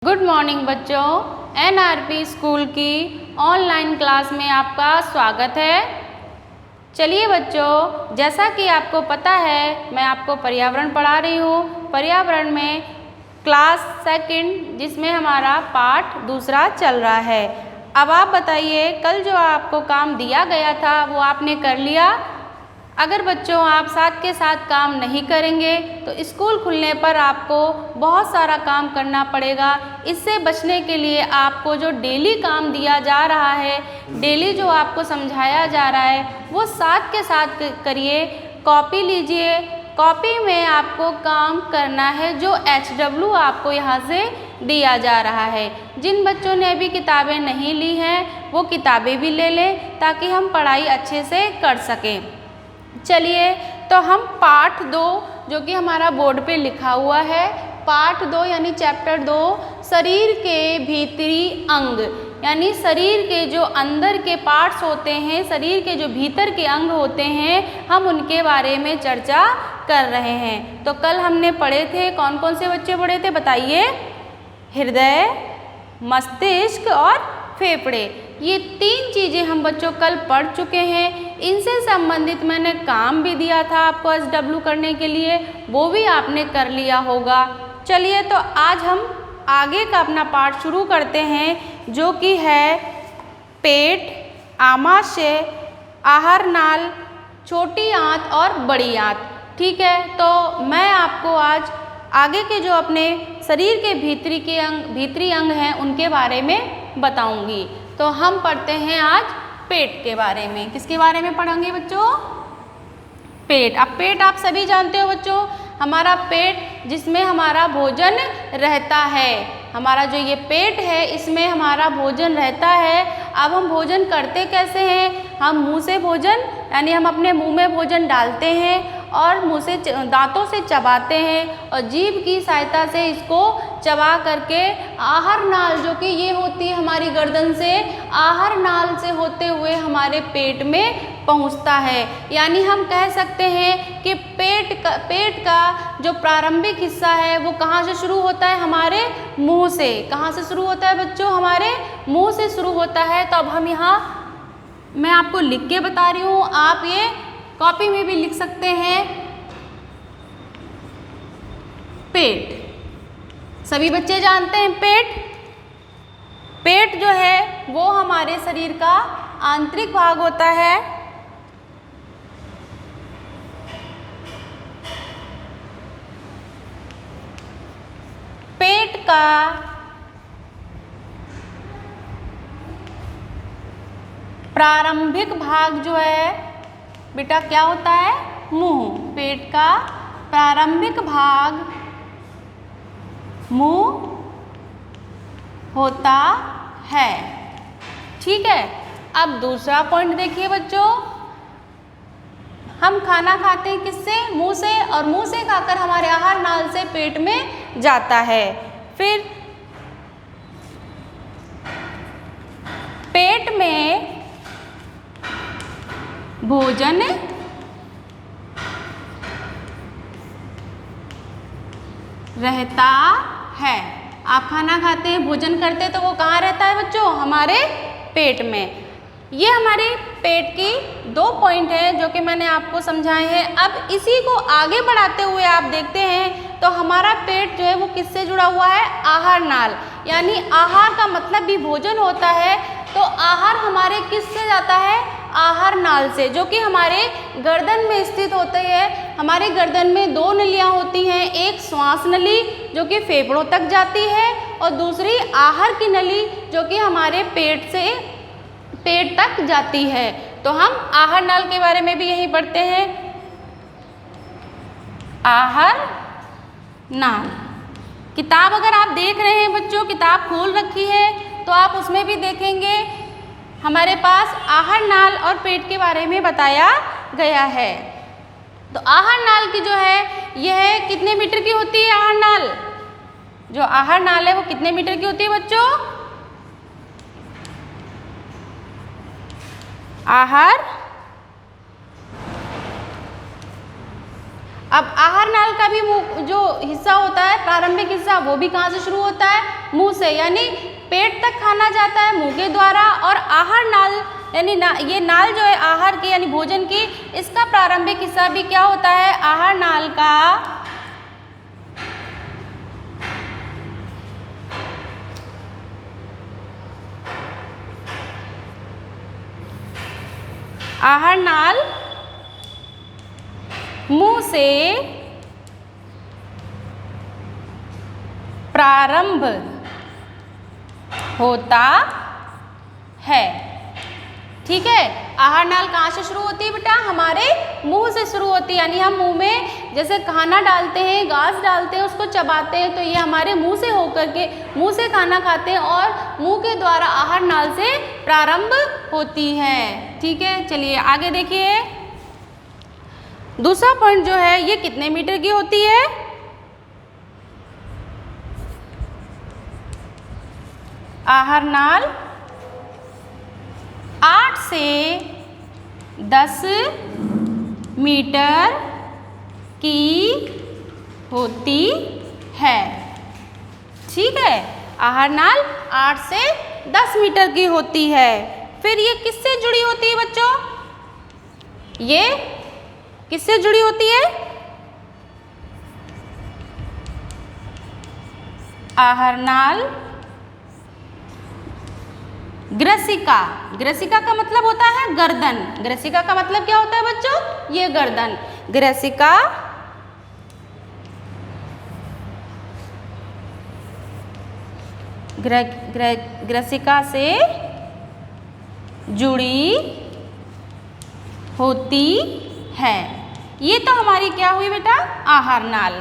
Good morning बच्चों, NRP school की online class में आपका स्वागत है। चलिए बच्चों, जैसा कि आपको पता है मैं आपको पर्यावरण पढ़ा रही हूँ। पर्यावरण में क्लास सेकंड जिसमें हमारा पाठ दूसरा चल रहा है। अब आप बताइए, कल जो आपको काम दिया गया था वो आपने कर लिया? अगर बच्चों आप साथ के साथ काम नहीं करेंगे तो स्कूल खुलने पर आपको बहुत सारा काम करना पड़ेगा। इससे बचने के लिए आपको जो डेली काम दिया जा रहा है, डेली जो आपको समझाया जा रहा है, वो साथ के साथ करिए। कॉपी लीजिए, कॉपी में आपको काम करना है जो HW आपको यहाँ से दिया जा रहा है। जिन बच्चों ने अभी किताबें नहीं ली हैं वो किताबें भी ले लें ताकि हम पढ़ाई अच्छे से कर सकें। चलिए, तो हम पाठ 2 जो कि हमारा बोर्ड पे लिखा हुआ है, पाठ 2 यानी चैप्टर 2 शरीर के भीतरी अंग, यानी शरीर के जो अंदर के पार्ट्स होते हैं, शरीर के जो भीतर के अंग होते हैं, हम उनके बारे में चर्चा कर रहे हैं। तो कल हमने पढ़े थे, कौन कौन से बच्चे पढ़े थे बताइए? हृदय, मस्तिष्क और फेफड़े, ये 3 चीज़ें हम बच्चों कल पढ़ चुके हैं। इनसे संबंधित मैंने काम भी दिया था आपको SW करने के लिए, वो भी आपने कर लिया होगा। चलिए, तो आज हम आगे का अपना पाठ शुरू करते हैं जो कि है पेट, आमाशय, आहार नाल, छोटी आंत और बड़ी आंत। ठीक है, तो मैं आपको आज आगे के जो अपने शरीर के भीतरी अंग हैं उनके बारे में बताऊंगी। तो हम पढ़ते हैं आज पेट के बारे में। किसके बारे में पढ़ेंगे बच्चों? पेट। अब पेट आप सभी जानते हो बच्चों, हमारा पेट जिसमें हमारा भोजन रहता है। हमारा जो ये पेट है इसमें हमारा भोजन रहता है। अब हम भोजन करते कैसे हैं? हम मुंह से भोजन, यानी हम अपने मुंह में भोजन डालते हैं और मुंह से दांतों से चबाते हैं और जीभ की सहायता से इसको चबा करके आहार नाल, जो कि ये होती है हमारी गर्दन से, आहार नाल से होते हुए हमारे पेट में पहुंचता है। यानी हम कह सकते हैं कि पेट का जो प्रारंभिक हिस्सा है वो कहाँ से शुरू होता है? हमारे मुंह से। कहाँ से शुरू होता है बच्चों? हमारे मुंह से शुरू होता है। तो अब हम यहाँ मैं आपको लिख के बता रही हूँ, आप ये कॉपी में भी लिख सकते हैं। पेट सभी बच्चे जानते हैं। पेट जो है वो हमारे शरीर का आंतरिक भाग होता है। पेट का प्रारंभिक भाग जो है बेटा क्या होता है? मुंह। पेट का प्रारंभिक भाग मुंह होता है। ठीक है, अब दूसरा पॉइंट देखिए बच्चों, हम खाना खाते हैं किससे? मुंह से, और मुंह से खाकर हमारे आहार नाल से पेट में जाता है। फिर पेट में भोजन रहता है। आप खाना खाते हैं, भोजन करते हैं, तो वो कहाँ रहता है बच्चों? हमारे पेट में। ये हमारे पेट की 2 पॉइंट हैं जो कि मैंने आपको समझाए हैं। अब इसी को आगे बढ़ाते हुए आप देखते हैं तो हमारा पेट जो है वो किससे जुड़ा हुआ है? आहार नाल। यानी आहार का मतलब भी भोजन होता है। तो आहार हमारे किससे जाता है? आहार नाल से, जो कि हमारे गर्दन में स्थित होते हैं। हमारे गर्दन में 2 नलियाँ होती हैं, एक श्वास नली जो कि फेफड़ों तक जाती है और दूसरी आहार की नली जो कि हमारे पेट से पेट तक जाती है। तो हम आहार नाल के बारे में भी यही पढ़ते हैं। आहार नाल किताब अगर आप देख रहे हैं बच्चों, किताब खोल रखी है तो आप उसमें भी देखेंगे हमारे पास आहार नाल और पेट के बारे में बताया गया है। तो आहार नाल की जो है यह कितने मीटर की होती है? आहार नाल, जो आहार नाल है वो कितने मीटर की होती है बच्चों? अब आहार नाल का भी मुंह जो हिस्सा होता है, प्रारंभिक हिस्सा, वो भी कहाँ से शुरू होता है? मुंह से, यानी पेट तक खाना जाता है मुंह के द्वारा। और आहार नाल यानी ये नाल जो है आहार की यानी भोजन की, इसका प्रारंभिक हिस्सा भी क्या होता है? आहार नाल का आहार नाल मुंह से प्रारंभ होता है। ठीक है, आहार नाल कहाँ से शुरू होती है बेटा? हमारे मुंह से शुरू होती है, यानी हम मुंह में जैसे खाना डालते हैं, घास डालते हैं, उसको चबाते हैं, तो ये हमारे मुंह से होकर के मुंह से खाना खाते हैं और मुंह के द्वारा आहार नाल से प्रारंभ होती है। ठीक है, चलिए आगे देखिए। दूसरा पॉइंट जो है ये कितने मीटर की होती है? आहार नाल 8 से 10 मीटर की होती है। ठीक है, आहार नाल 8 से 10 मीटर की होती है। फिर ये किससे जुड़ी होती है बच्चों? ये किससे जुड़ी होती है? आहार नाल ग्रसिका। ग्रसिका का मतलब होता है गर्दन। ग्रसिका का मतलब क्या होता है बच्चों? ये गर्दन। ग्रसिका ग्रसिका से जुड़ी होती है। ये तो हमारी क्या हुई बेटा? आहार नाल।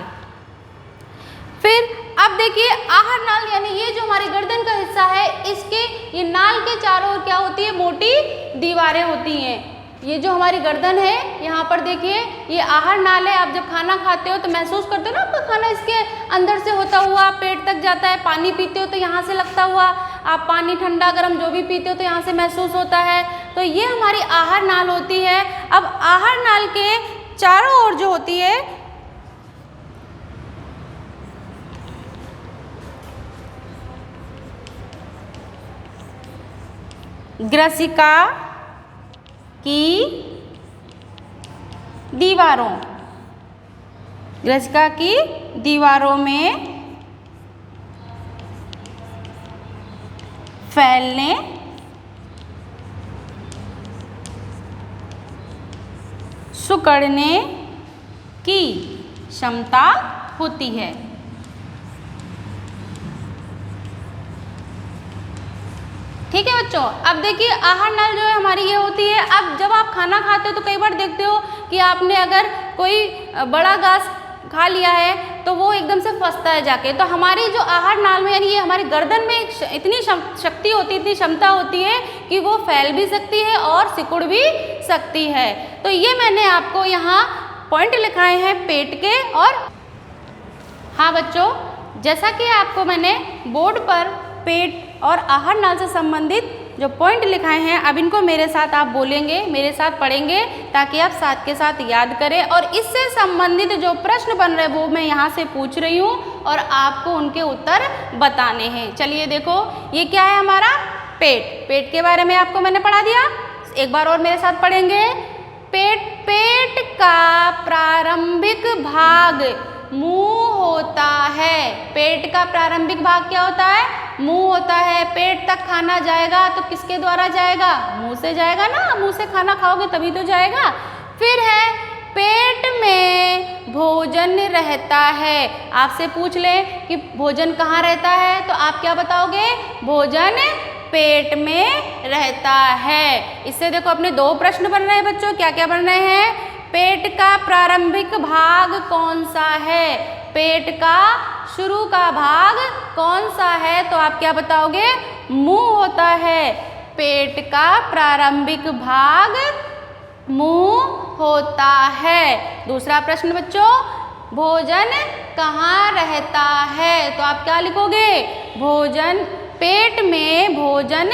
फिर अब देखिए आहार नाल यानी ये जो हमारी गर्दन का हिस्सा है, इसके ये नाल के चारों ओर क्या होती है? मोटी दीवारें होती हैं। ये जो हमारी गर्दन है, यहाँ पर देखिए ये आहार नाल है। आप जब खाना खाते हो तो महसूस करते हो ना, आपका खाना इसके अंदर से होता हुआ पेट तक जाता है। पानी पीते हो तो यहाँ से लगता हुआ, आप पानी ठंडा गर्म जो भी पीते हो तो यहाँ से महसूस होता है। तो ये हमारी आहार नाल होती है। अब आहार नाल के चारों ओर जो होती है, ग्रसिका की दीवारों, ग्रसिका की दीवारों में फैलने सिकुड़ने की क्षमता होती है। ठीक है बच्चों, अब देखिए आहार नाल जो है हमारी ये होती है। अब जब आप खाना खाते हो तो कई बार देखते हो कि आपने अगर कोई बड़ा घास खा लिया है तो वो एकदम से फंसता है जाके। तो हमारी जो आहार नाल में यानी ये हमारी गर्दन में इतनी शक्ति होती है, इतनी क्षमता होती है कि वो फैल भी सकती है और सिकुड़ भी सकती है। तो ये मैंने आपको यहाँ पॉइंट लिखाए हैं पेट के। और हाँ बच्चों, जैसा कि आपको मैंने बोर्ड पर पेट और आहार नाल से संबंधित जो पॉइंट लिखाए हैं, अब इनको मेरे साथ आप बोलेंगे, मेरे साथ पढ़ेंगे, ताकि आप साथ के साथ याद करें। और इससे संबंधित जो प्रश्न बन रहे हैं वो मैं यहाँ से पूछ रही हूँ और आपको उनके उत्तर बताने हैं। चलिए देखो, ये क्या है हमारा? पेट। पेट के बारे में आपको मैंने पढ़ा दिया, एक बार और मेरे साथ पढ़ेंगे। पेट का प्रारंभिक भाग मुंह होता है। पेट का प्रारंभिक भाग क्या होता है? मुंह होता है। पेट तक खाना जाएगा तो किसके द्वारा जाएगा? मुंह से जाएगा ना। मुंह से खाना खाओगे तभी तो जाएगा। फिर है पेट में भोजन रहता है। आपसे पूछ ले कि भोजन कहाँ रहता है, तो आप क्या बताओगे? भोजन पेट में रहता है। इससे देखो अपने दो प्रश्न बन रहे हैं बच्चों। क्या क्या बन रहे हैं? पेट का प्रारंभिक भाग कौन सा है? पेट का शुरू का भाग कौन सा है? तो आप क्या बताओगे? मुंह होता है। पेट का प्रारंभिक भाग मुंह होता है। दूसरा प्रश्न बच्चों, भोजन कहाँ रहता है? तो आप क्या लिखोगे? भोजन, पेट में भोजन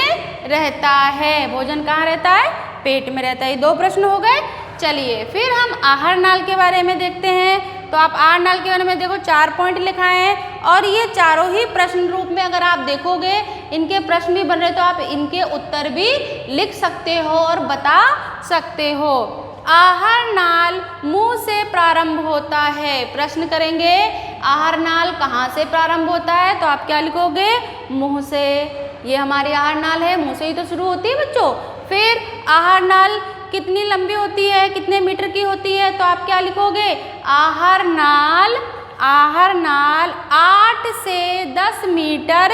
रहता है। भोजन कहाँ रहता है? पेट में रहता है। ये दो प्रश्न हो गए। चलिए फिर हम आहार नाल के बारे में देखते हैं। तो आप आहार नाल के बारे में देखो 4 पॉइंट लिखाए हैं और ये चारों ही प्रश्न रूप में अगर आप देखोगे इनके प्रश्न भी बन रहे तो आप इनके उत्तर भी लिख सकते हो और बता सकते हो। आहार नाल मुंह से प्रारंभ होता है। प्रश्न करेंगे आहार नाल कहाँ से प्रारंभ होता है, तो आप क्या लिखोगे, मुंह से। ये हमारी आहार नाल है, मुंह से ही तो शुरू होती है बच्चों। फिर आहार नाल कितनी लंबी होती है, कितने मीटर की होती है, तो आप क्या लिखोगे, आहार नाल 8 से 10 मीटर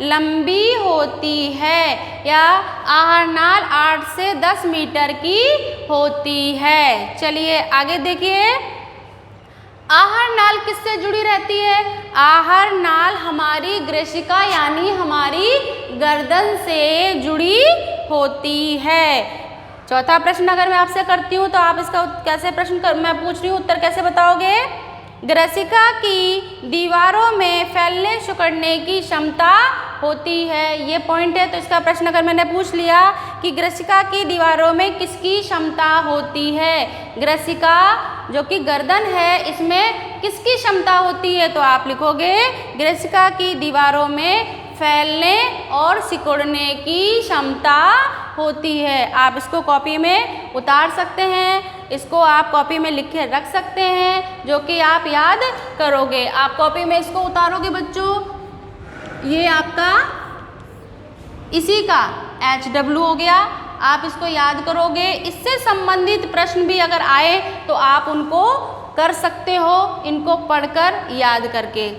लंबी होती है, या आहार नाल 8 से 10 मीटर की होती है। चलिए आगे देखिए, आहार नाल किससे जुड़ी रहती है, आहार नाल हमारी ग्रेशिका यानी हमारी गर्दन से जुड़ी होती है। चौथा प्रश्न अगर मैं आपसे करती हूँ तो आप इसका कैसे मैं पूछ रही हूँ उत्तर कैसे बताओगे। ग्रेशिका की दीवारों में फैलने सिकुड़ने की क्षमता होती है, ये पॉइंट है। तो इसका प्रश्न अगर मैंने पूछ लिया कि ग्रेशिका की दीवारों में किसकी क्षमता होती है, ग्रेशिका जो कि गर्दन है इसमें किसकी क्षमता होती है, तो आप लिखोगे ग्रेशिका की दीवारों में फैलने और सिकुड़ने की क्षमता होती है। आप इसको कॉपी में उतार सकते हैं, इसको आप कॉपी में लिख के रख सकते हैं, जो कि आप याद करोगे। आप कॉपी में इसको उतारोगे बच्चों, ये आपका इसी का HW हो गया, आप इसको याद करोगे। इससे संबंधित प्रश्न भी अगर आए तो आप उनको कर सकते हो, इनको पढ़कर याद करके।